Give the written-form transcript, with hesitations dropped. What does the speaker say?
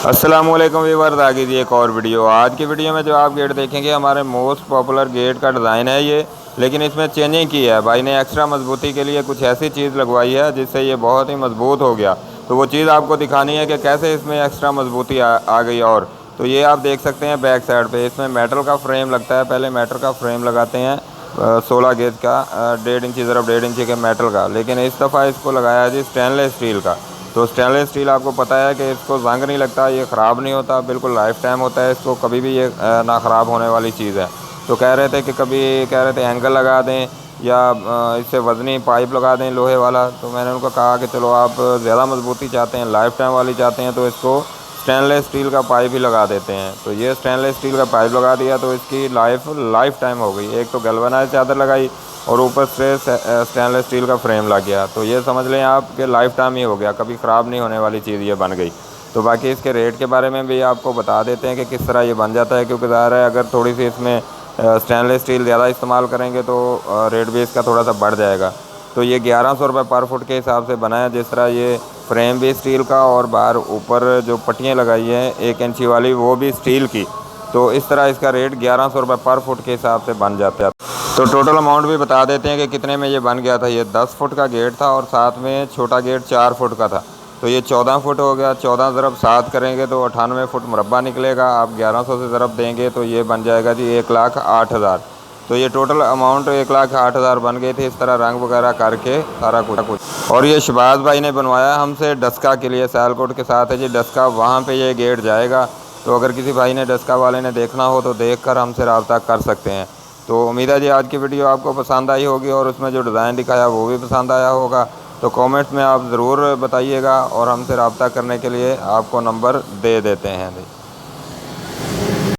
अस्सलामुअलैकुम व्यूअर्स, आ गई थी एक और वीडियो। आज की वीडियो में जो आप गेट देखेंगे हमारे मोस्ट पॉपुलर गेट का डिज़ाइन है ये, लेकिन इसमें चेंजिंग की है। भाई ने एक्स्ट्रा मजबूती के लिए कुछ ऐसी चीज़ लगवाई है जिससे ये बहुत ही मजबूत हो गया। तो वो चीज़ आपको दिखानी है कि कैसे इसमें एक्स्ट्रा मजबूती आ गई। और तो ये आप देख सकते हैं बैक साइड पे इसमें मेटल का फ्रेम लगता है। पहले मेटल का फ्रेम लगाते हैं 16 गेज का, 1.5 इंची ज़रफ़ 1.5 इंची के मेटल का, लेकिन इस दफ़ा इसको लगाया जी स्टेनलेस स्टील का। तो स्टेनलेस स्टील आपको पता है कि इसको जंग नहीं लगता, ये ख़राब नहीं होता, बिल्कुल लाइफ टाइम होता है इसको, कभी भी ये ना ख़राब होने वाली चीज़ है। तो कह रहे थे कि कभी कह रहे थे एंगल लगा दें या इससे वज़नी पाइप लगा दें लोहे वाला। तो मैंने उनको कहा कि चलो आप ज़्यादा मजबूती चाहते हैं, लाइफ टाइम वाली चाहते हैं, तो इसको स्टेनलेस स्टील का पाइप ही लगा देते हैं। तो ये स्टेनलेस स्टील का पाइप लगा दिया तो इसकी लाइफ टाइम हो गई। एक तो गैल्वेनाइज्ड चादर लगाई और ऊपर से स्टेनलेस स्टील का फ्रेम लग गया। तो ये समझ लें आप कि लाइफ टाइम ही हो गया, कभी ख़राब नहीं होने वाली चीज़ ये बन गई। तो बाकी इसके रेट के बारे में भी आपको बता देते हैं कि किस तरह ये बन जाता है, क्योंकि ज़ाहिर है अगर थोड़ी सी इसमें स्टेनलेस स्टील ज़्यादा इस्तेमाल करेंगे तो रेट भी इसका थोड़ा सा बढ़ जाएगा। तो ये 1100 रुपये पर फुट के हिसाब से बना है। जिस तरह ये फ्रेम भी स्टील का और बाहर ऊपर जो पट्टियाँ लगाई हैं 1 इंची वाली वो भी स्टील की। तो इस तरह इसका रेट 1100 रुपये पर फुट के हिसाब से बन जाता है। तो टोटल अमाउंट भी बता देते हैं कि कितने में ये बन गया था। ये 10 फुट का गेट था और साथ में छोटा गेट 4 फुट का था। तो ये 14 फुट हो गया। 14 ज़रब 7 करेंगे तो 98 फुट मुरब्बा निकलेगा। आप 1100 से ज़रब देंगे तो ये बन जाएगा जी 1,08,000। तो ये टोटल अमाउंट 1,08,000 बन गई थी, इस तरह रंग वगैरह करके सारा कुछ। और ये शबाज भाई ने बनवाया हमसे डस्का के लिए, सियालकोट के साथ है जी डस्का, वहाँ पे ये गेट जाएगा। तो अगर किसी भाई ने डस्का वाले ने देखना हो तो देख कर हमसे रब्ता कर सकते हैं। तो उम्मीद है जी आज की वीडियो आपको पसंद आई होगी और उसमें जो डिज़ाइन दिखाया वो भी पसंद आया होगा। तो कमेंट्स में आप ज़रूर बताइएगा और हमसे रब्ता करने के लिए आपको नंबर दे देते हैं।